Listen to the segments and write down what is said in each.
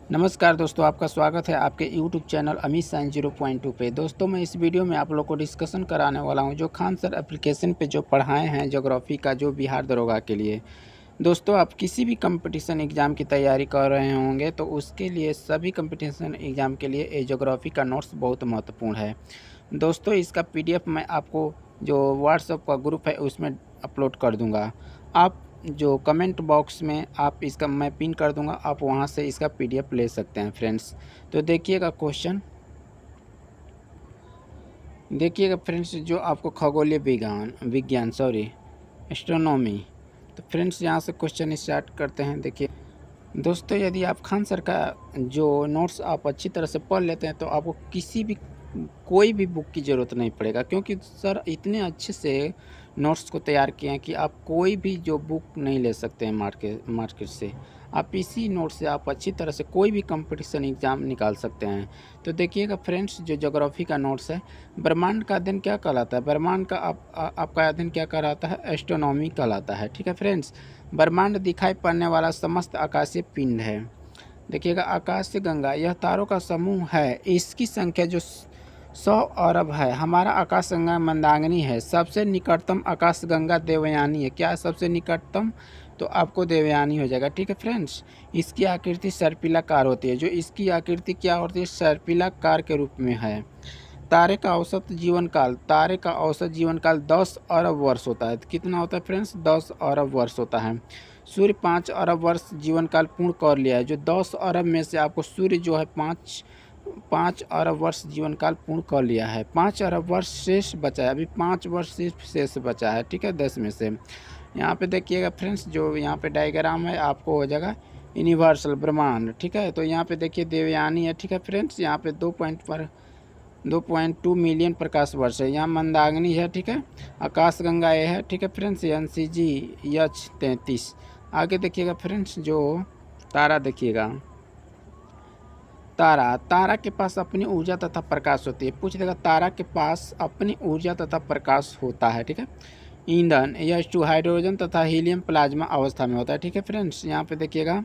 नमस्कार दोस्तों, आपका स्वागत है आपके यूट्यूब चैनल अमित साइंस 0.2 पे। दोस्तों, मैं इस वीडियो में आप लोग को डिस्कशन कराने वाला हूं जो खान सर एप्लीकेशन पे जो पढ़ाए हैं ज्योग्राफी का, जो बिहार दरोगा के लिए। दोस्तों, आप किसी भी कंपटीशन एग्ज़ाम की तैयारी कर रहे होंगे तो उसके लिए, सभी कंपटीशन एग्ज़ाम के लिए ये ज्योग्राफी का नोट्स बहुत महत्वपूर्ण है। दोस्तों, इसका पीडीएफ मैं आपको जो व्हाट्सएप का ग्रुप है उसमें अपलोड कर दूँगा। आप जो कमेंट बॉक्स में आप इसका मैं पिन कर दूंगा, आप वहां से इसका पीडीएफ ले सकते हैं फ्रेंड्स। तो देखिएगा क्वेश्चन, देखिएगा फ्रेंड्स, जो आपको खगोलीय विज्ञान विज्ञान सॉरी एस्ट्रोनॉमी। तो फ्रेंड्स, यहाँ से क्वेश्चन स्टार्ट करते हैं। देखिए दोस्तों, यदि आप खान सर का जो नोट्स आप अच्छी तरह से पढ़ लेते हैं तो आपको किसी भी कोई भी बुक की ज़रूरत नहीं पड़ेगा, क्योंकि सर इतने अच्छे से नोट्स को तैयार किए हैं कि आप कोई भी जो बुक नहीं ले सकते हैं मार्केट से। आप इसी नोट से आप अच्छी तरह से कोई भी कंपटीशन एग्ज़ाम निकाल सकते हैं। तो देखिएगा फ्रेंड्स, जो ज्योग्राफी का नोट्स है, ब्रह्मांड का अध्ययन क्या कहलाता है? ब्रह्मांड का आपका अध्ययन क्या कहलाता है? एस्ट्रोनॉमी कहलाता है। ठीक है फ्रेंड्स, ब्रह्मांड दिखाई पड़ने वाला समस्त आकाशीय पिंड है। देखिएगा, आकाशीय गंगा यह तारों का समूह है। इसकी संख्या जो 100 अरब है। हमारा आकाश गंगा मंदाकिनी है। सबसे निकटतम आकाश गंगा देवयानी है। क्या है सबसे निकटतम? तो आपको देवयानी हो जाएगा। ठीक है फ्रेंड्स, इसकी आकृति सर्पिलाकार होती है। जो इसकी आकृति क्या होती है? सर्पिलाकार के रूप में है। तारे का औसत जीवन काल, तारे का औसत जीवन काल 10 अरब वर्ष होता है। कितना होता है फ्रेंड्स? 10 अरब वर्ष होता है। सूर्य 5 अरब वर्ष जीवन काल पूर्ण कर लिया है। जो 10 अरब में से आपको सूर्य जो है 5 अरब वर्ष जीवन काल पूर्ण कर लिया है। 5 अरब वर्ष शेष बचा है, अभी 5 वर्ष सिर्फ शेष बचा है। ठीक है, 10 में से। यहाँ पे देखिएगा फ्रेंड्स, जो यहाँ पे डायग्राम है आपको हो जाएगा यूनिवर्सल ब्रह्मांड। ठीक है, तो यहाँ पे देखिए देवयानी है। ठीक है फ्रेंड्स, यहाँ पे 2.2 मिलियन प्रकाश वर्ष है। यहाँ मंदाकिनी है। ठीक है, आकाश गंगा ये है। ठीक है फ्रेंड्स, NCG H33। आगे देखिएगा फ्रेंड्स, जो तारा देखिएगा, तारा के पास अपनी ऊर्जा तथा प्रकाश होती है। पूछ देगा, तारा के पास अपनी ऊर्जा तथा प्रकाश होता है। ठीक है, ईंधन H2 हाइड्रोजन तथा हीलियम प्लाज्मा अवस्था में होता है। ठीक है फ्रेंड्स, यहाँ पे देखिएगा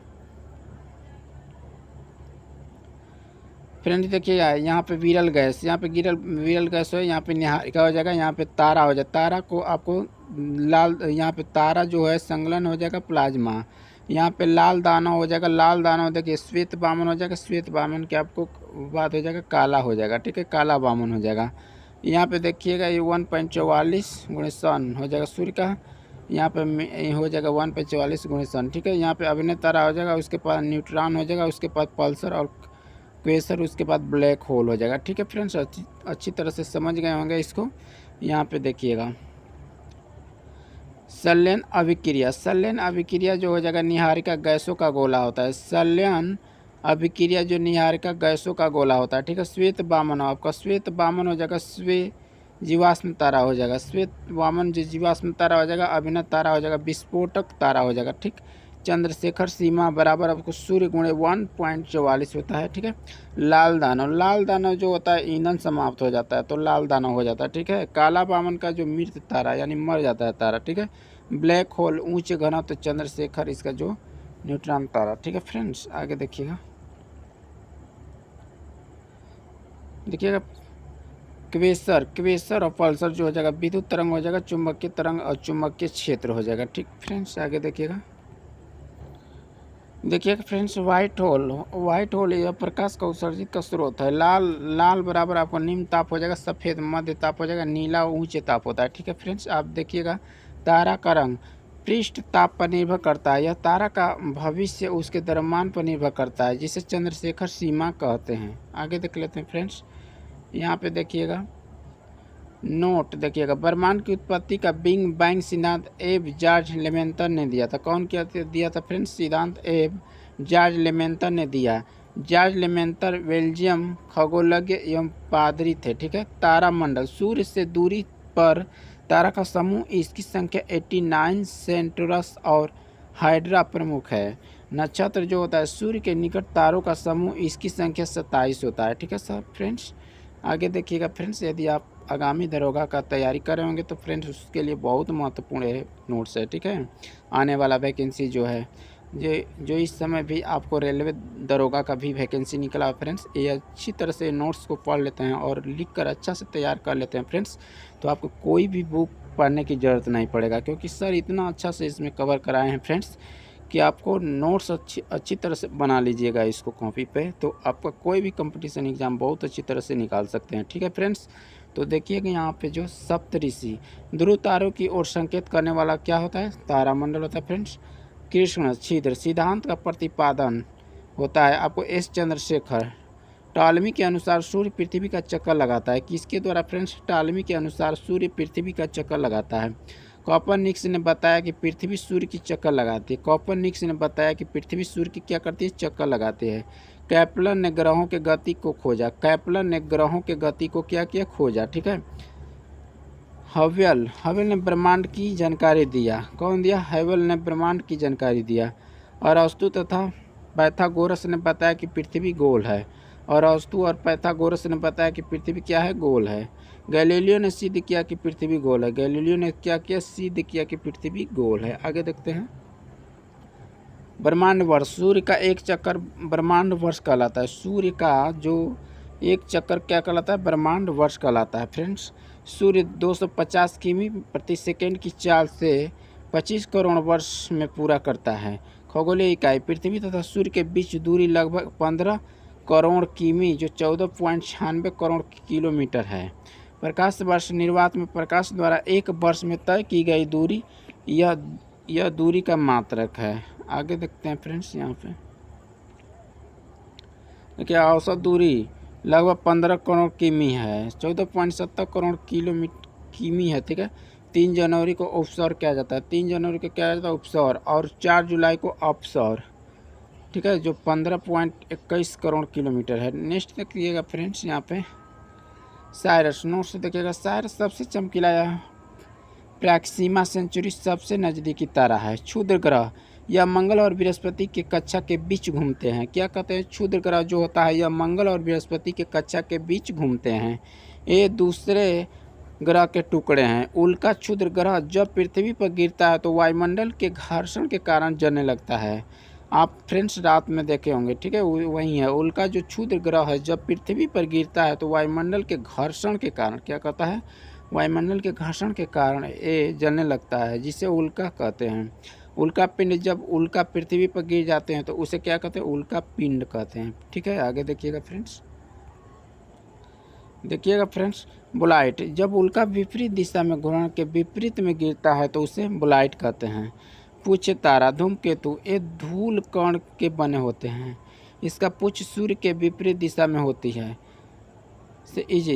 फ्रेंड्स, देखिए यहाँ पे विरल गैस, यहाँ पे विरल गैस है। यहाँ पे निहारिका हो जाएगा। यहाँ पे तारा हो जाएगा। तारा को आपको लाल, यहाँ पे तारा जो है संलग्न हो जाएगा प्लाज्मा। यहाँ पे लाल दाना हो जाएगा। लाल दाना देखिए श्वेत बामन हो जाएगा। श्वेत बामन के आपको बात हो जाएगा काला हो जाएगा। ठीक है, काला बामन हो जाएगा। यहाँ पे देखिएगा ये 1.44 गुणित सन हो जाएगा सूर्य का। यहाँ पे हो जाएगा 1.44 गुणित सन। ठीक है, यहाँ पे अभिनय तारा हो जाएगा। उसके पास न्यूट्रॉन हो जाएगा। उसके पास पल्सर और क्वेसर, उसके बाद ब्लैक होल हो जाएगा। ठीक है फ्रेंड्स, अच्छी तरह से समझ गए होंगे इसको। यहाँ पे देखिएगा संलयन अभिक्रिया। संलयन अभिक्रिया जो हो जाएगा निहारिका गैसों का गोला होता है। संलयन अभिक्रिया जो निहारिका गैसों का गोला होता है। ठीक है, श्वेत वामन आपका श्वेत वामन हो जाएगा। जीवाश्म तारा हो जाएगा। श्वेत वामन जो जीवाश्म तारा हो जाएगा। अभिनव तारा हो जाएगा। विस्फोटक तारा हो जाएगा। ठीक, चंद्रशेखर सीमा बराबर आपको सूर्य गुणे 1.44 होता है। ठीक है, लाल दानव जो होता है ईंधन समाप्त हो जाता है तो लाल दानव हो जाता है। ठीक है, काला बामन का जो मृत तारा यानी मर जाता है तारा। ठीक है, ब्लैक होल ऊंचे घना तो चंद्रशेखर इसका जो न्यूट्रॉन तारा। ठीक है फ्रेंड्स, आगे देखिएगा क्वेसर और पल्सर जो हो जाएगा विद्युत तरंग हो जाएगा। चुंबकीय तरंग और चुंबकीय क्षेत्र हो जाएगा। ठीक फ्रेंड्स, आगे देखिएगा फ्रेंड्स, व्हाइट होल यह प्रकाश का उत्सर्जित का स्रोत है। लाल बराबर आपको निम्न ताप हो जाएगा। सफ़ेद मध्य ताप हो जाएगा। नीला ऊंचे ताप होता है। ठीक है फ्रेंड्स, आप देखिएगा तारा का रंग पृष्ठ ताप पर निर्भर करता है। यह तारा का भविष्य उसके द्रव्यमान पर निर्भर करता है, जिसे चंद्रशेखर सीमा कहते हैं। आगे देख लेते हैं फ्रेंड्स, यहाँ पे देखिएगा नोट देखिएगा, ब्रह्मांड की उत्पत्ति का बिग बैंग सिद्धांत एब जॉर्ज लेमेंतर ने दिया था। कौन क्या दिया था फ्रेंड्स? सिद्धांत एब जॉर्ज लेमेंतर ने दिया। जॉर्ज लेमेंतर बेल्जियम खगोलज्ञ एवं पादरी थे। ठीक है, तारामंडल सूर्य से दूरी पर तारा का समूह, इसकी संख्या 89, सेंटोरस और हाइड्रा प्रमुख है। नक्षत्र जो होता है सूर्य के निकट तारों का समूह, इसकी संख्या 27 होता है। ठीक है सर फ्रेंड्स, आगे देखिएगा फ्रेंड्स, यदि आप आगामी दरोगा का तैयारी कर रहे होंगे तो फ्रेंड्स उसके लिए बहुत महत्वपूर्ण है नोट्स है। ठीक है, आने वाला वैकेंसी जो है जो इस समय भी आपको रेलवे दरोगा का भी वैकेंसी निकला है फ्रेंड्स, ये अच्छी तरह से नोट्स को पढ़ लेते हैं और लिख कर अच्छा से तैयार कर लेते हैं फ्रेंड्स, तो आपको कोई भी बुक पढ़ने की ज़रूरत नहीं पड़ेगा, क्योंकि सर इतना अच्छा से इसमें कवर कराए हैं फ्रेंड्स कि आपको नोट्स अच्छी तरह से बना लीजिएगा इसको कॉपी पे, तो आपका कोई भी कंपटीशन एग्ज़ाम बहुत अच्छी तरह से निकाल सकते हैं। ठीक है फ्रेंड्स, तो देखिएगा यहाँ पे जो सप्तऋषि ध्रुव तारों की ओर संकेत करने वाला क्या होता है, तारामंडल होता है फ्रेंड्स। कृष्ण छिद्र सिद्धांत का प्रतिपादन होता है आपको एस चंद्रशेखर। टालमी के अनुसार सूर्य पृथ्वी का चक्कर लगाता है, किसके द्वारा फ्रेंड्स, टालमी के अनुसार सूर्य पृथ्वी का चक्कर लगाता है। कॉपरनिकस ने बताया कि पृथ्वी सूर्य की चक्कर लगाती है। कॉपरनिकस ने बताया कि पृथ्वी सूर्य की क्या करती है, चक्कर लगाती है। कैप्लर ने ग्रहों के गति को खोजा। कैप्लर ने ग्रहों के गति को क्या किया, खोजा। ठीक है। हवेल ने ब्रह्मांड की जानकारी दिया। कौन दिया, हवेल ने ब्रह्मांड की जानकारी दिया। और अरस्तु तथा पाइथागोरस ने बताया कि पृथ्वी गोल है। और अरस्तु और पाइथागोरस ने बताया कि पृथ्वी क्या है, गोल है। गैलीलियो ने सिद्ध किया कि पृथ्वी गोल है। गैलीलियो ने क्या किया, सिद्ध किया कि पृथ्वी गोल है। आगे देखते हैं। ब्रह्मांड वर्ष, सूर्य का एक चक्कर ब्रह्मांड वर्ष कहलाता है। सूर्य का जो एक चक्कर क्या कहलाता है, ब्रह्मांड वर्ष कहलाता है फ्रेंड्स। सूर्य 250 किमी प्रति सेकेंड की चाल से 25 करोड़ वर्ष में पूरा करता है। खगोलीय इकाई, पृथ्वी तथा सूर्य के बीच दूरी लगभग 15 करोड़ किमी जो 14.96 करोड़ किलोमीटर है। प्रकाश वर्ष, निर्वात में प्रकाश द्वारा एक वर्ष में तय की गई दूरी, यह दूरी का मात्रक है। आगे देखते हैं फ्रेंड्स। यहाँ पे देखिए औसत दूरी लगभग 15 करोड़ किमी है, 14.70 करोड़ किमी है। ठीक है। 3 जनवरी को उपसौर किया जाता है। 3 जनवरी को क्या जाता है, उपसौर। और 4 जुलाई को अपसौर। ठीक है, जो 15.21 करोड़ किलोमीटर है। नेक्स्ट देखिएगा फ्रेंड्स, यहाँ पे साइरस नोट से देखिएगा। साइरस सबसे चमकीला प्रैक्सिमा सेंचुरी सबसे नज़दीकी तारा है। क्षुद्र ग्रह, यह मंगल और बृहस्पति के कक्षा के बीच घूमते हैं। क्या कहते हैं, क्षुद्र ग्रह जो होता है यह मंगल और बृहस्पति के कक्षा के बीच घूमते हैं। ये दूसरे ग्रह के टुकड़े हैं। उल्का क्षुद्र ग्रह जब पृथ्वी पर गिरता है तो वायुमंडल के घर्षण के कारण जलने लगता है। आप फ्रेंड्स रात में देखे होंगे। ठीक है, वही है उल्का जो क्षुद्र ग्रह है, जब पृथ्वी पर गिरता है तो वायुमंडल के घर्षण के कारण क्या कहता है, वायुमंडल के घर्षण के कारण ये जलने लगता है, जिसे उल्का कहते हैं। उल्का पिंड, जब उल्का पृथ्वी पर गिर जाते हैं तो उसे क्या कहते हैं, उल्का पिंड कहते हैं। ठीक है, आगे देखिएगा फ्रेंड्स। देखिएगा फ्रेंड्स, बुलाइट, जब उल्का विपरीत दिशा में घूर्णन के विपरीत में गिरता है तो उसे बुलाइट कहते हैं। पुच्छ तारा, धूमकेतु, ये धूल कण के बने होते हैं। इसका पुच्छ सूर्य के विपरीत दिशा में होती है।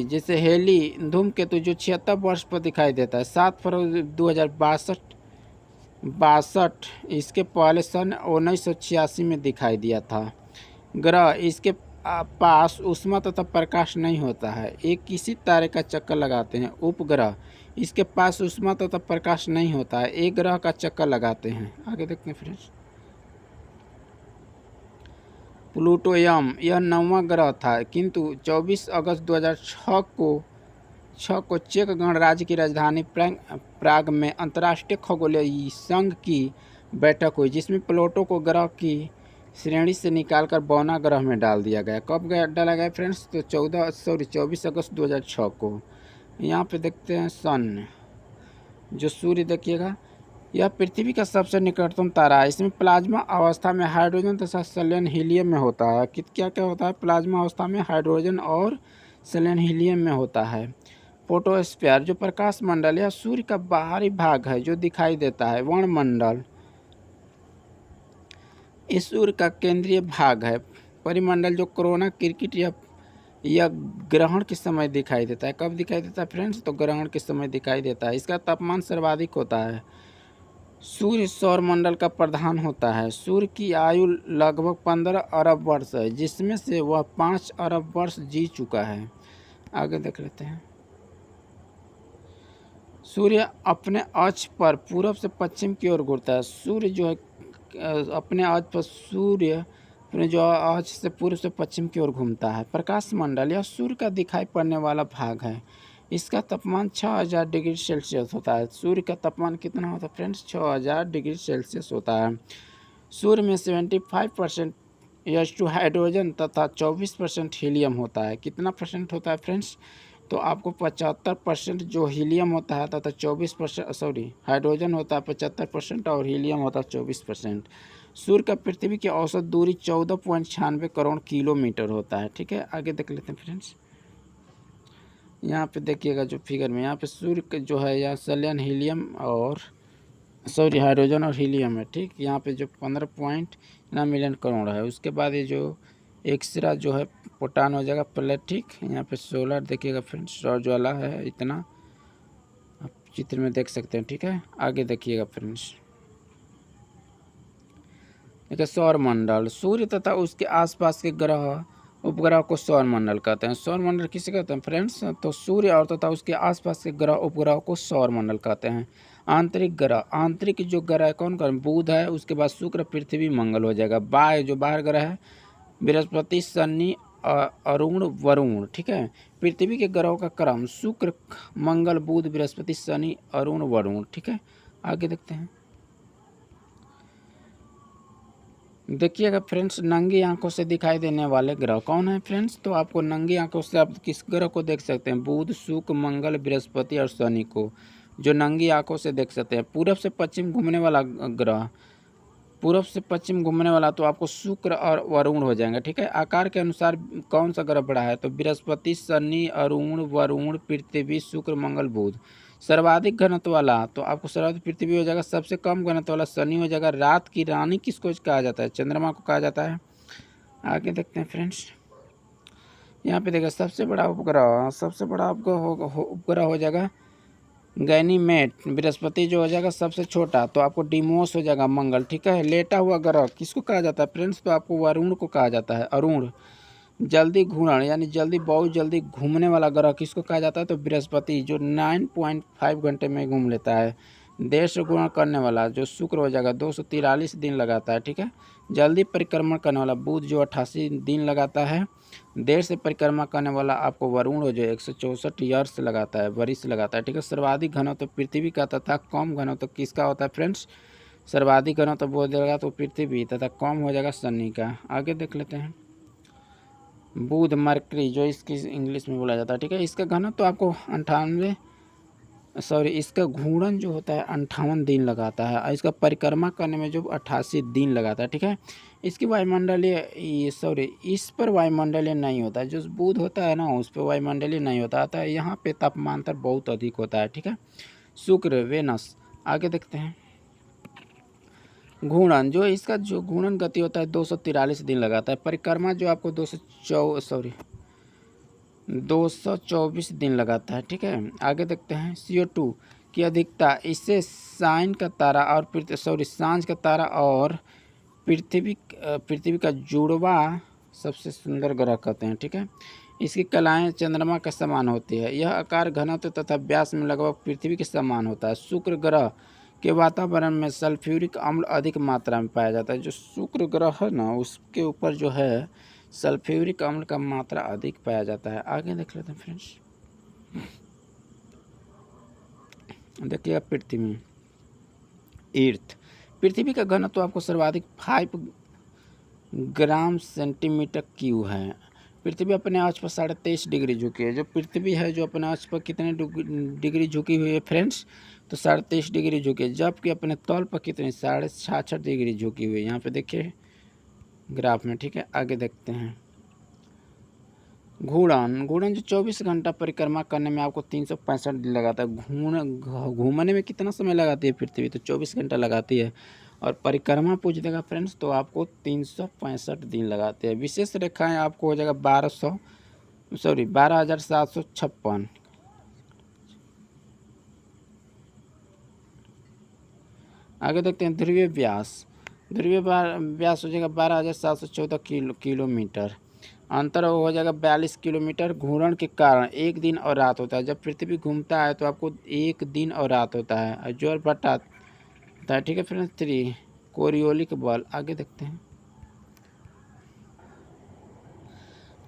जैसे हेली धूमकेतु जो 76 वर्ष पर दिखाई देता है। 7 फरवरी 2062 इसके पहले सन 1986 में दिखाई दिया था। ग्रह, इसके पास ऊष्मा तथा प्रकाश नहीं होता है, एक किसी तारे का चक्कर लगाते हैं। उपग्रह, इसके पास ऊष्मा तथा प्रकाश नहीं होता है, एक ग्रह का चक्कर लगाते हैं। आगे देखते हैं फ्रेंड्स। प्लूटो, यह 9वां ग्रह था, किंतु 24 अगस्त 2006 को चेक गणराज्य की राजधानी प्राग में अंतर्राष्ट्रीय खगोलीय संघ की बैठक हुई, जिसमें प्लूटो को ग्रह की श्रेणी से निकालकर बौना ग्रह में डाल दिया गया। कब डाला गया फ्रेंड्स, तो 24 अगस्त 2006 को। यहाँ पे देखते हैं सन, जो सूर्य देखिएगा, यह पृथ्वी का सबसे निकटतम तारा है। इसमें प्लाज्मा अवस्था में हाइड्रोजन तथा सेलेन हीलियम में होता है। क्या क्या होता है, प्लाज्मा अवस्था में हाइड्रोजन और सेलेन हीलियम में होता है। फोटोस्फीयर, जो प्रकाश मंडल या सूर्य का बाहरी भाग है जो दिखाई देता है। वर्णमंडल, इस सूर्य का केंद्रीय भाग है। परिमंडल, जो कोरोना क्रिकेट या ग्रहण के समय दिखाई देता है। कब दिखाई देता है फ्रेंड्स, तो ग्रहण के समय दिखाई देता है। इसका तापमान सर्वाधिक होता है। सूर्य सौरमंडल का प्रधान होता है। सूर्य की आयु लगभग 15 अरब वर्ष है, जिसमें से वह 5 अरब वर्ष जी चुका है। आगे देख लेते हैं। सूर्य अपने अक्ष पर पूर्व से पश्चिम की ओर घूमता है। सूर्य जो है अपने अक्ष पर, सूर्य अपने जो अक्ष से पूर्व से पश्चिम की ओर घूमता है। प्रकाश मंडल, यह सूर्य का दिखाई पड़ने वाला भाग है। इसका तापमान 6000 डिग्री सेल्सियस होता है। सूर्य का तापमान कितना होता है फ्रेंड्स, 6000 डिग्री सेल्सियस होता है। सूर्य में 75% H2 हाइड्रोजन तथा 24% हीलियम होता है। कितना परसेंट होता है फ्रेंड्स? तो आपको 75% जो हीलियम होता है तथा 24% हाइड्रोजन होता है 75% और हीलियम होता है 24%। सूर्य का पृथ्वी की औसत दूरी 14.96 करोड़ किलोमीटर होता है। ठीक है, आगे देख लेते हैं फ्रेंड्स। यहाँ पे देखिएगा जो फिगर में, यहाँ पे सूर्य जो है यहाँ संलयन हीलियम और हाइड्रोजन और हीलियम है। ठीक, यहाँ पे जो 15.9 मिलियन करोड़ है, उसके बाद ये जो एक्सरा जो है प्रोटॉन हो जाएगा प्लेट। ठीक, यहाँ पे सोलर देखिएगा फ्रेंड्स, सौर ज्वाला है, इतना आप चित्र में देख सकते हैं। ठीक है, आगे देखिएगा फ्रेंड्स। देखिए सौर मंडल, सूर्य तथा उसके आसपास के ग्रह उपग्रह को सौर मंडल कहते हैं। सौर मंडल किसे कहते हैं फ्रेंड्स? तो सूर्य और तथा उसके आसपास के ग्रह उपग्रह को सौर मंडल कहते हैं। आंतरिक ग्रह, आंतरिक जो ग्रह है कौन कौन? बुध है, उसके बाद शुक्र, पृथ्वी, मंगल हो जाएगा। बाह्य जो बाहर ग्रह है बृहस्पति, शनि, अरुण, वरुण। ठीक है, पृथ्वी के ग्रहों का क्रम शुक्र, मंगल, बुध, बृहस्पति, शनि, अरुण, वरुण। ठीक है, आगे देखते हैं। देखिएगा फ्रेंड्स, नंगी आंखों से दिखाई देने वाले ग्रह कौन है फ्रेंड्स? तो आपको नंगी आंखों से आप किस ग्रह को देख सकते हैं? बुध, शुक्र, मंगल, बृहस्पति और शनि को जो नंगी आंखों से देख सकते हैं। पूरब से पश्चिम घूमने वाला ग्रह, पूरब से पश्चिम घूमने वाला तो आपको शुक्र और वरुण हो जाएंगे। ठीक है, आकार के अनुसार कौन सा ग्रह बड़ा है? तो बृहस्पति, शनि, अरुण, वरुण, पृथ्वी, शुक्र, मंगल, बुध। सर्वाधिक घनत्व वाला तो आपको सर्वाधिक पृथ्वी हो जाएगा, सबसे कम घनत्व वाला शनि हो जाएगा। रात की रानी किसको कहा जाता है? चंद्रमा को कहा जाता है। आगे देखते हैं फ्रेंड्स, यहाँ पे देखिए सबसे बड़ा उपग्रह, सबसे बड़ा उपग्रह हो जाएगा गैनीमेड, बृहस्पति जो हो जाएगा सबसे छोटा तो आपको डिमोस हो जाएगा मंगल। ठीक है, लेटा हुआ ग्रह किसको कहा जाता है फ्रेंड्स? तो आपको वरुण को कहा जाता है, अरुण। जल्दी घूर्णन यानी जल्दी बहुत जल्दी घूमने वाला ग्रह किसको कहा जाता है? तो बृहस्पति जो 9.5 घंटे में घूम लेता है। देर से घूर्णन करने वाला जो शुक्र हो जाएगा 243 दिन लगाता है। ठीक है, जल्दी परिक्रमण करने वाला बुध जो 88 दिन लगाता है। देर से परिक्रमा करने वाला आपको वरुण हो जो 164 ईयर्स लगाता है, वर्ष लगाता है। ठीक है, सर्वाधिक घनत्व तो पृथ्वी का तथा कम घनत्व तो किसका होता है फ्रेंड्स? सर्वाधिक घनत्व तो बोल देगा तो पृथ्वी तथा कम हो जाएगा शनि का। आगे देख लेते हैं। बुध, मरकरी जो इसकी इंग्लिश में बोला जाता है। ठीक है, इसका घनत्व तो आपको इसका घूर्णन जो होता है 58 दिन लगाता है और इसका परिक्रमा करने में जो 88 दिन लगाता है। ठीक है, इसकी वायुमंडलीय इस पर वायुमंडलीय नहीं होता है। जो बुध होता है ना उस पर वायुमंडलीय नहीं होता है, यहाँ पे तापमांतर बहुत अधिक होता है। ठीक है, शुक्र, वेनस। आगे देखते हैं। घूर्णन जो इसका जो घूर्णन गति होता है 243 दिन लगाता है। परिक्रमा जो आपको 224 दिन लगाता है। ठीक है, आगे देखते हैं। CO2 की अधिकता, इससे साइन का तारा और सांझ का तारा और पृथ्वी का जुड़वा सबसे सुंदर ग्रह कहते हैं। ठीक है, इसकी कलाएं चंद्रमा के समान होती है। यह आकार, घनत्व तथा व्यास में लगभग पृथ्वी के समान होता है। शुक्र ग्रह के वातावरण में सल्फ्यूरिक अम्ल अधिक मात्रा में पाया जाता है। जो शुक्र ग्रह है ना उसके ऊपर जो है सल्फ्यूरिक अम्ल का मात्रा अधिक पाया जाता है। आगे देख लेते हैं फ्रेंड्स। देखिए पृथ्वी, अर्थ, पृथ्वी का घनत्व तो आपको सर्वाधिक 5 ग्राम सेंटीमीटर क्यूब है। पृथ्वी अपने अक्ष पर 23.5 डिग्री झुकी है। जो पृथ्वी है जो अपने अक्ष पर कितने डिग्री झुकी हुई है फ्रेंड्स? तो 23.5 डिग्री झुकी है, जबकि अपने तल पर कितनी 66.5 डिग्री झुकी हुई है। यहाँ पे देखिए ग्राफ में। ठीक है, आगे देखते हैं। घूर्णन जो 24 घंटा परिक्रमा करने में आपको 365 दिन लगाता है। घूमने में कितना समय लगाती है पृथ्वी? तो 24 घंटा लगाती है। और परिक्रमा पूछ देगा फ्रेंड्स तो आपको 365 दिन लगाते हैं। विशेष रेखाएं आपको हो जाएगा 12,756। आगे देखते हैं। ध्रुवीय व्यास, ध्रुवीय व्यास हो जाएगा 12,714 किलोमीटर। अंतर हो जाएगा 42 किलोमीटर। घूर्णन के कारण एक दिन और रात होता है। जब पृथ्वी घूमता है तो आपको एक दिन और रात होता है और जोर बढ़ता है। ठीक है फ्रेंड्स। 3 कोरियोलिक बल। आगे देखते हैं।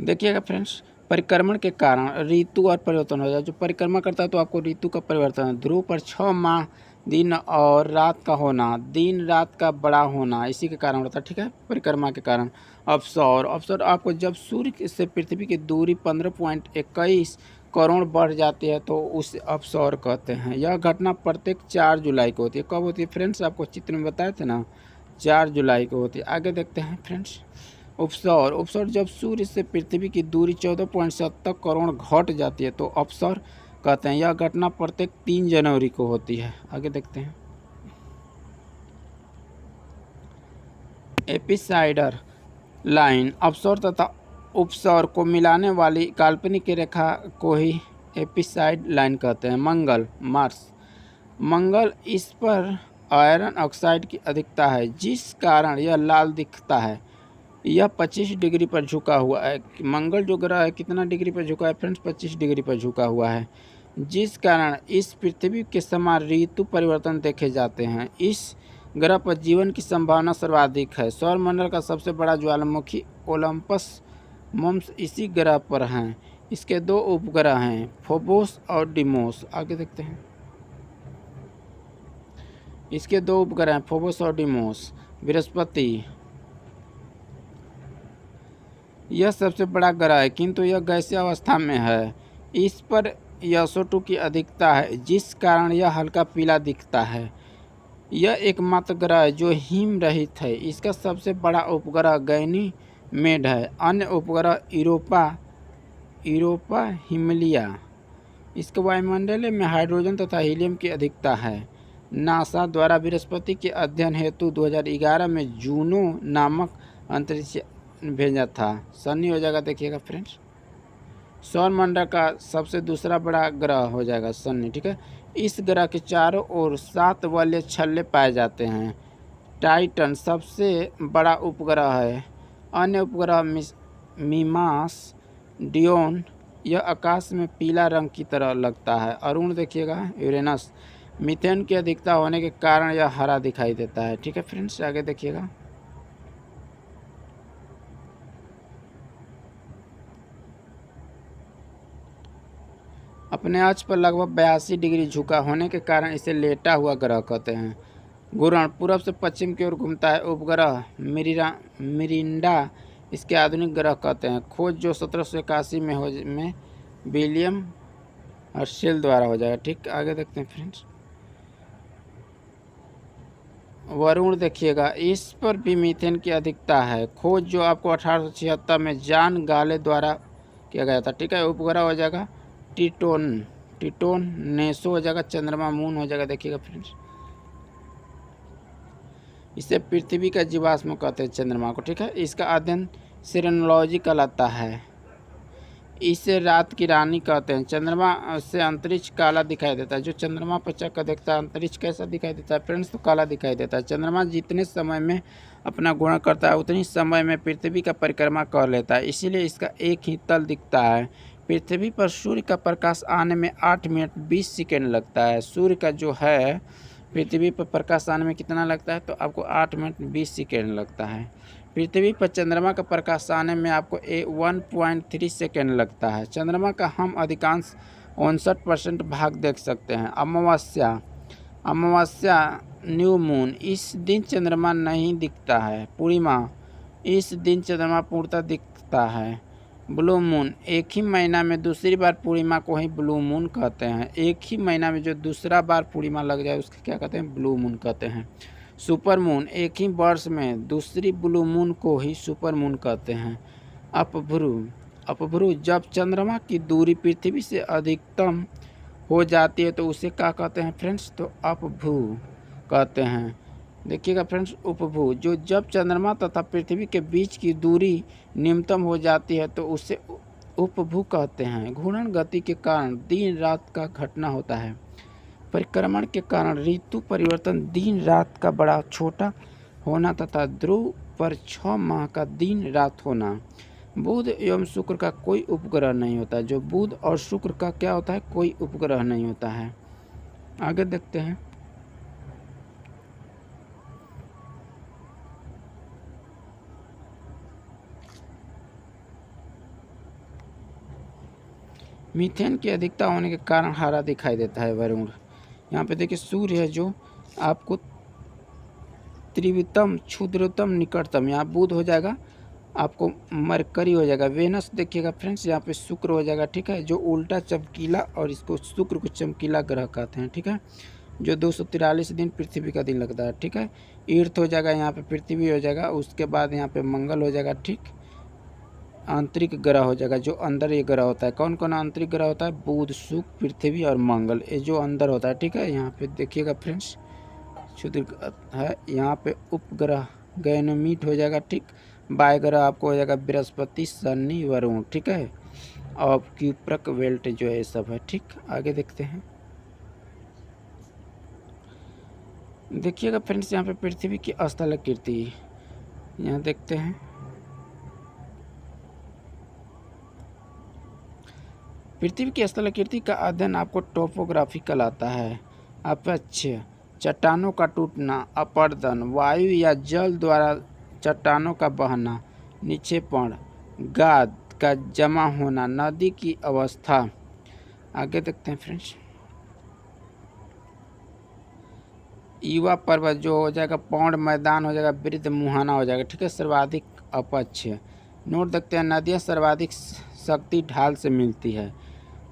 देखिएगा फ्रेंड्स, परिक्रमण के कारण ऋतु और परिवर्तन हो जाए। जो परिक्रमा करता है तो आपको ऋतु का परिवर्तन, ध्रुव पर 6 माह दिन और रात का होना, दिन रात का बड़ा होना, इसी के कारण होता है, ठीक है, परिक्रमा के कारण। अवसर, अवसर आपको जब सूर्य से पृथ्वी की दूरी 15.21 करोड़ बढ़ जाती है तो उसे अवसर कहते हैं। यह घटना प्रत्येक 4 जुलाई को होती है। कब होती है फ्रेंड्स? आपको चित्र में बताए थे ना, 4 जुलाई को होती है। आगे देखते हैं फ्रेंड्स, उपसौर, उपसौर जब सूर्य से पृथ्वी की दूरी 14.70 करोड़ घट जाती है तो अपसौर कहते हैं। यह घटना प्रत्येक 3 जनवरी को होती है। आगे देखते हैं, एपिसाइडर लाइन, अपसौर तथा उपसौर को मिलाने वाली काल्पनिक रेखा को ही एपिसाइड लाइन कहते हैं। मंगल, मार्स, मंगल, इस पर आयरन ऑक्साइड की अधिकता है जिस कारण यह लाल दिखता है। यह 25 डिग्री पर झुका हुआ है। मंगल जो ग्रह है कितना डिग्री पर झुका है फ्रेंड्स? 25 डिग्री पर झुका हुआ है, जिस कारण इस पृथ्वी के समान ऋतु परिवर्तन देखे जाते हैं। इस ग्रह पर जीवन की संभावना सर्वाधिक है। सौरमंडल का सबसे बड़ा ज्वालामुखी ओलंपस मोम्स इसी ग्रह पर हैं। इसके 2 उपग्रह हैं, फोबोस और डिमोस। आगे देखते हैं, इसके 2 उपग्रह हैं, फोबोस और डिमोस। बृहस्पति, यह सबसे बड़ा ग्रह है किंतु यह गैसीय अवस्था में है। इस पर SO2 की अधिकता है जिस कारण यह हल्का पीला दिखता है। यह एकमात्र ग्रह है जो हिम रहित है। इसका सबसे बड़ा उपग्रह गैनीमेड है। अन्य उपग्रह यूरोपा हिमालय। इसके वायुमंडल में हाइड्रोजन तथा हीलियम की अधिकता है। नासा द्वारा बृहस्पति के अध्ययन हेतु 2011 में जूनो नामक अंतरिक्ष भेजा था। शनि हो जाएगा, देखिएगा फ्रेंड्स, सौरमंडल का सबसे दूसरा बड़ा ग्रह हो जाएगा शनि, ठीक है। इस ग्रह के चारों ओर 7 वलय छल्ले पाए जाते हैं। टाइटन सबसे बड़ा उपग्रह है। अन्य उपग्रह मीमास, डियोन, यह आकाश में पीला रंग की तरह लगता है। अरुण देखिएगा, यूरेनस, मीथेन की अधिकता होने के कारण यह हरा दिखाई देता है, ठीक है फ्रेंड्स। आगे देखिएगा, अपने अक्ष पर लगभग 82 डिग्री झुका होने के कारण इसे लेटा हुआ ग्रह कहते हैं। घूर्ण, पूर्व से पश्चिम की ओर घूमता है। उपग्रह मिरिंडा इसके आधुनिक ग्रह कहते हैं। खोज जो 1781 में विलियम हर्शेल द्वारा हो जाएगा, ठीक। आगे देखते हैं फ्रेंड्स, वरुण देखिएगा, इस पर भी मीथेन की अधिकता है। खोज जो आपको 1876 में जॉन गाले द्वारा किया गया था, ठीक है। उपग्रह हो जाएगा टिटोन नेसो हो जाएगा। चंद्रमा मून हो जाएगा, देखिएगा फ्रेंड्स। इसे पृथ्वी का जीवाश्म कहते हैं चंद्रमा को, ठीक है। इसका अध्ययन सीरेनोलॉजी कहलाता है। इसे रात की रानी कहते हैं। चंद्रमा से अंतरिक्ष काला दिखाई देता है। जो चंद्रमा पर चक्कर देखता है अंतरिक्ष कैसा दिखाई देता है फ्रेंड्स? तो काला दिखाई देता है। चंद्रमा जितने समय में अपना घूर्ण करता है उतनी समय में पृथ्वी का परिक्रमा कर लेता है, इसीलिए इसका एक ही तल दिखता है। पृथ्वी पर सूर्य का प्रकाश आने में 8 मिनट 20 सेकेंड लगता है। सूर्य का जो है पृथ्वी पर प्रकाश आने में कितना लगता है? तो आपको 8 मिनट 20 सेकेंड लगता है। पृथ्वी पर चंद्रमा का प्रकाश आने में आपको 1.3 सेकेंड लगता है। चंद्रमा का हम अधिकांश 59% भाग देख सकते हैं। अमावस्या, अमावस्या न्यू मून, इस दिन चंद्रमा नहीं दिखता है। पूर्णिमा, इस दिन चंद्रमा पूर्णतः दिखता है। ब्लू मून, एक ही महीना में दूसरी बार पूर्णिमा को ही ब्लू मून कहते हैं। एक ही महीना में जो दूसरा बार पूर्णिमा लग जाए उसको क्या कहते हैं? ब्लू मून कहते हैं। सुपर मून, एक ही वर्ष में दूसरी ब्लू मून को ही सुपर मून कहते हैं। अपभ्रू, अपभ्रू, जब चंद्रमा की दूरी पृथ्वी से अधिकतम हो जाती है तो उसे क्या कहते हैं फ्रेंड्स? तो अपभ्रू कहते हैं। देखिएगा फ्रेंड्स, उपभू, जो जब चंद्रमा तथा पृथ्वी के बीच की दूरी न्यूनतम हो जाती है तो उसे उपभू कहते हैं। घूर्णन गति के कारण दिन रात का घटना होता है। परिक्रमण के कारण ऋतु परिवर्तन, दिन रात का बड़ा छोटा होना तथा ध्रुव पर 6 माह का दिन रात होना। बुध एवं शुक्र का कोई उपग्रह नहीं होता। जो बुध और शुक्र का क्या होता है? कोई उपग्रह नहीं होता है। आगे देखते हैं, मीथेन की अधिकता होने के कारण हरा दिखाई देता है। वरुण, यहाँ पे देखिए सूर्य है जो आपको त्रिवितम, क्षुद्रतम, निकटतम, यहाँ बुध हो जाएगा, आपको मरकरी हो जाएगा, वेनस देखिएगा फ्रेंड्स यहाँ पे शुक्र हो जाएगा, ठीक है, जो उल्टा चमकीला, और इसको शुक्र को चमकीला ग्रह कहते हैं, ठीक है, जो 243 दिन पृथ्वी का दिन लगता है, ठीक है। ईर्थ हो जाएगा, यहाँ पे पृथ्वी हो जाएगा, उसके बाद यहाँ पे मंगल हो जाएगा, ठीक, आंतरिक ग्रह हो जाएगा, जो अंदर ये ग्रह होता है। कौन कौन आंतरिक ग्रह होता है? बुध, शुक्र, पृथ्वी और मंगल, ये जो अंदर होता है, ठीक है। यहाँ पे देखिएगा फ्रेंड्स शुद्ध है, यहाँ पे उपग्रह गैनोमीट हो जाएगा, ठीक। बाय ग्रह आपको हो जाएगा बृहस्पति, शनि, वरुण, ठीक है, और क्यूप्रक बेल्ट जो है सब है, ठीक। आगे देखते हैं, देखिएगा फ्रेंड्स यहाँ पे पृथ्वी की स्थलाकृति, यहाँ देखते हैं, पृथ्वी की स्थलाकृति का अध्ययन आपको टोपोग्राफी कहलाता है। अपक्षय, चट्टानों का टूटना, अपर्दन, वायु या जल द्वारा चट्टानों का बहना, निक्षेपण, गाद का जमा होना, नदी की अवस्था। आगे देखते हैं फ्रेंड्स, युवा पर्वत जो हो जाएगा, पौड़ मैदान हो जाएगा, वृद्ध मुहाना हो जाएगा, ठीक है, सर्वाधिक अपक्षय। नोट देखते हैं, नदियाँ सर्वाधिक शक्ति ढाल से मिलती है।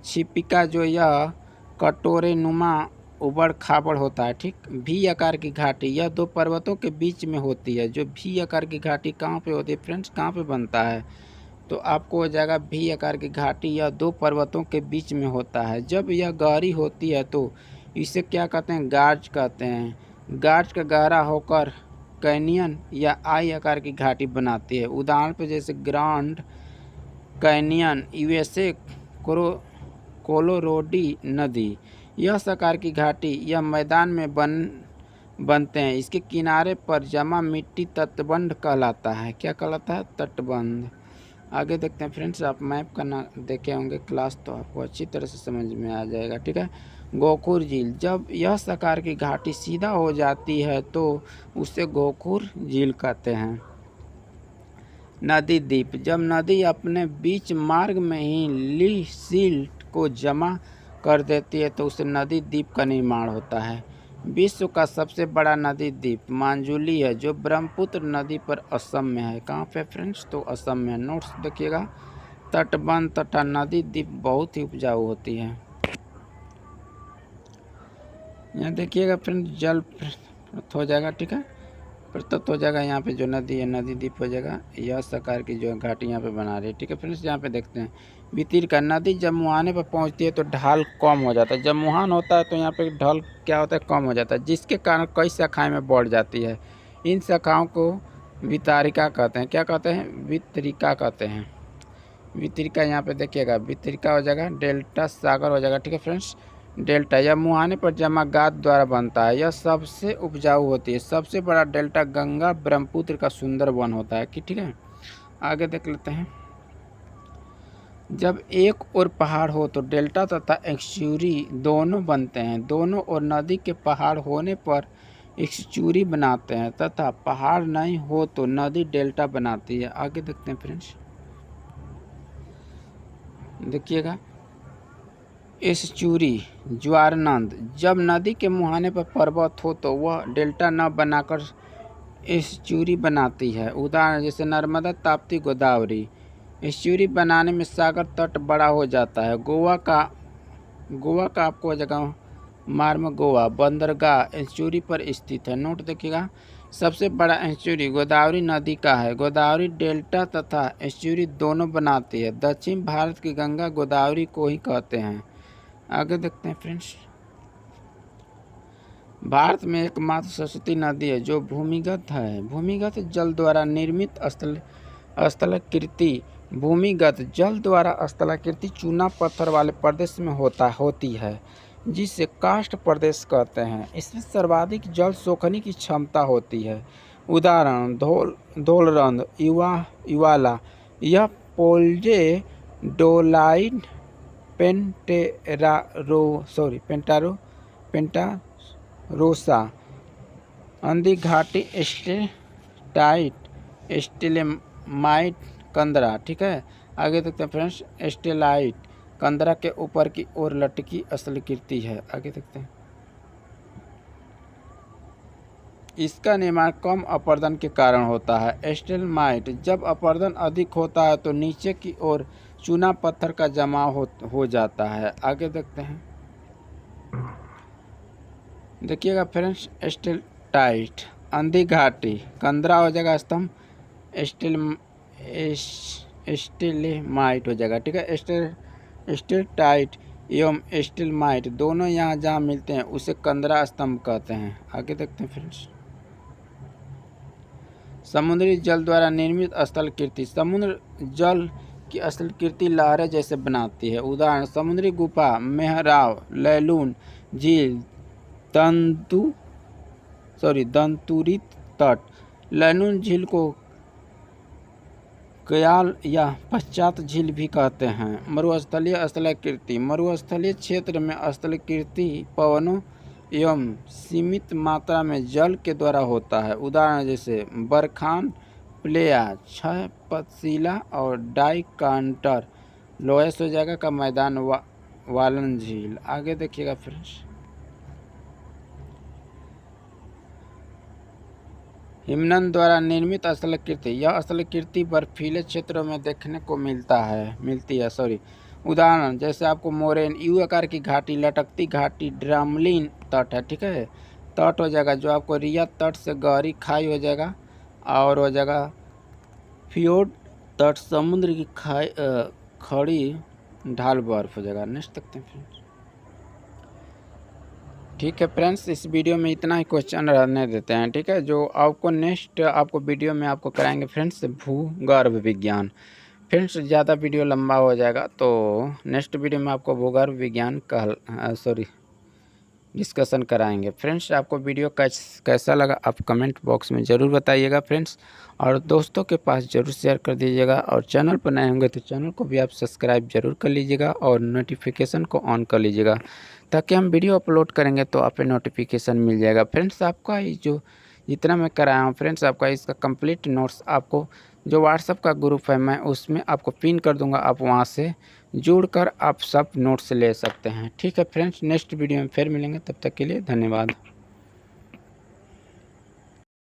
छिपिका जो यह कटोरे नुमा उबड़ खाबड़ होता है, ठीक। भी आकार की घाटी, यह दो पर्वतों के बीच में होती है। जो भी आकार की घाटी कहाँ पे होती है फ्रेंड्स, कहाँ पे बनता है? तो आपको हो जाएगा भी आकार की घाटी, यह दो पर्वतों के बीच में होता है। जब यह गहरी होती है तो इसे क्या कहते हैं? गार्ज कहते हैं। गार्ज का गहरा होकर कैनियन या आई आकार की घाटी बनाती है। उदाहरण पर जैसे ग्रांड कैनियन, यूएसए, कोलोराडो नदी, यह आकार की घाटी यह मैदान में बनते हैं। इसके किनारे पर जमा मिट्टी तटबंध कहलाता है। क्या कहलाता है? तटबंध। आगे देखते हैं फ्रेंड्स, आप मैप करना देखे होंगे क्लास, तो आपको अच्छी तरह से समझ में आ जाएगा, ठीक है। गोखुर झील, जब यह आकार की घाटी सीधा हो जाती है तो उसे गोखुर झील कहते हैं। नदी द्वीप, जब नदी अपने बीच मार्ग में ही ली सिल्ट को जमा कर देती है तो उसे नदी द्वीप का निर्माण होता है। विश्व का सबसे बड़ा नदी द्वीप मांजुली है, जो ब्रह्मपुत्र नदी पर असम में है। कहाँ पे फ्रेंड्स? तो असम में। नोट्स देखिएगा, तटबंध तथा नदी द्वीप बहुत ही उपजाऊ होती है। यहाँ देखिएगा फ्रेंड्स, जल हो जाएगा, ठीक है, प्रतप्त हो जाएगा। यहाँ पे जो नदी है, नदी द्वीप हो जाएगा। यह आकार की जो घाटी यहाँ पे बना रही है, ठीक है फ्रेंड्स। यहाँ पे देखते हैं वितीर्का, नदी जब मुहाने पर पहुँचती है तो ढाल कम हो जाता है। जब मुहान होता है तो यहाँ पे ढाल क्या होता है? कम हो जाता है, जिसके कारण कई शाखाएं में बढ़ जाती है। इन शाखाओं को वितारिका कहते हैं। क्या कहते हैं? वितरिका कहते हैं। वितरिका यहाँ पे देखिएगा, वितरिका हो जाएगा, डेल्टा सागर हो जाएगा, ठीक है फ्रेंड्स। डेल्टा यह मुहाने पर जमा गाद द्वारा बनता है। यह सबसे उपजाऊ होती है। सबसे बड़ा डेल्टा गंगा ब्रह्मपुत्र का सुंदरवन होता है, कि ठीक है। आगे देख लेते हैं, जब एक ओर पहाड़ हो तो डेल्टा तथा एक्सचूरी दोनों बनते हैं। दोनों ओर नदी के पहाड़ होने पर एक्सचूरी बनाते हैं तथा पहाड़ नहीं हो तो नदी डेल्टा बनाती है। आगे देखते हैं फ्रेंड्स, देखिएगा, एस्चुरी, ज्वारनद, जब नदी के मुहाने पर पर्वत हो तो वह डेल्टा न बनाकर एस्चुरी बनाती है। उदाहरण जैसे नर्मदा, ताप्ती, गोदावरी। एस्चुरी बनाने में सागर तट बड़ा हो जाता है। गोवा का आपको जगह मार्मगोवा बंदरगाह एस्चुरी पर स्थित है। नोट देखिएगा, सबसे बड़ा एस्चुरी गोदावरी नदी का है। गोदावरी डेल्टा तथा एस्चुरी दोनों बनाती है। दक्षिण भारत की गंगा गोदावरी को ही कहते हैं। आगे देखते हैं फ्रेंड्स, भारत में एकमात्र सरस्वती नदी है जो भूमिगत है। भूमिगत जल द्वारा निर्मित स्थलाकृति, भूमिगत जल द्वारा स्थलाकृति चूना पत्थर वाले प्रदेश में होती है, जिसे कास्ट प्रदेश कहते हैं। इसमें सर्वाधिक जल सोखने की क्षमता होती है। उदाहरण धोलरंद, युवाला, यह पोल्जे डोलाइड, पेंटारोसा, अंधी घाटी, स्टेलेमाइट, कंदरा, ठीक है। आगे देखते हैं फ्रेंड्स, स्टेलाइट कंदरा के ऊपर की ओर लटकी स्थलाकृति है। आगे देखते हैं, इसका निर्माण कम अपरदन के कारण होता है। स्टेलमाइट, जब अपरदन अधिक होता है तो नीचे की ओर चूना पत्थर का जमाव हो जाता है। आगे देखते हैं, देखिएगा फ्रेंड्स, स्टेलटाइट, अंधी घाटी, कंदरा हो जाएगा स्तंभ, स्टेलेमाइट हो जाएगा। ठीक है, स्टेलटाइट एवं स्टेलमाइट दोनों यहाँ जहाँ मिलते हैं उसे कंदरा स्तंभ कहते हैं। आगे देखते हैं फ्रेंड्स, समुद्री जल द्वारा निर्मित स्थलकृति, समुद्र जल की स्थलकृति लहरें जैसे बनाती है। उदाहरण, समुद्री गुफा, मेहराब, लैलून, झील, दंतुरित तट। लैलून झील को कयाल या पश्चात झील भी कहते हैं। मरुस्थलीय स्थलाकृति, मरुस्थलीय क्षेत्र में स्थलाकृति पवनों एवं सीमित मात्रा में जल के द्वारा होता है। उदाहरण जैसे बरखान, प्लेया, छह पतशीला और डाइकांटर। लोएस हो जाएगा का मैदान, वालन झील। आगे देखिएगा फ्रेंड्स, हिमनद द्वारा निर्मित स्थलाकृति, यह स्थलाकृति बर्फीले क्षेत्रों में देखने को मिलती है। उदाहरण जैसे आपको मोरेन, यू आकार की घाटी, लटकती घाटी, ड्रमलिन तट है। ठीक है, तट हो जाएगा जो आपको रिया तट से गहरी खाई हो जाएगा, और हो जाएगा फियोर्ड तट, समुद्र की खाई खड़ी ढाल बर्फ हो जाएगा। नेक्स्ट देखते हैं फ्रेंड्स। ठीक है फ्रेंड्स, इस वीडियो में इतना ही क्वेश्चन रहने देते हैं। ठीक है, जो आपको नेक्स्ट आपको वीडियो में आपको कराएंगे फ्रेंड्स भूगर्भ विज्ञान। फ्रेंड्स ज़्यादा वीडियो लंबा हो जाएगा, तो नेक्स्ट वीडियो में आपको भूगर्भ विज्ञान डिस्कशन कराएंगे। फ्रेंड्स, आपको वीडियो कैसा लगा आप कमेंट बॉक्स में ज़रूर बताइएगा फ्रेंड्स, और दोस्तों के पास ज़रूर शेयर कर दीजिएगा, और चैनल पर नए होंगे तो चैनल को भी आप सब्सक्राइब जरूर कर लीजिएगा और नोटिफिकेशन को ऑन कर लीजिएगा, ताकि हम वीडियो अपलोड करेंगे तो आप पे नोटिफिकेशन मिल जाएगा। फ्रेंड्स, आपका ये जो जितना मैं कराया हूँ फ्रेंड्स, आपका इसका कंप्लीट नोट्स आपको जो व्हाट्सएप का ग्रुप है मैं उसमें आपको पिन कर दूंगा, आप वहां से जुड़कर आप सब नोट्स ले सकते हैं। ठीक है फ्रेंड्स, नेक्स्ट वीडियो में फिर मिलेंगे, तब तक के लिए धन्यवाद।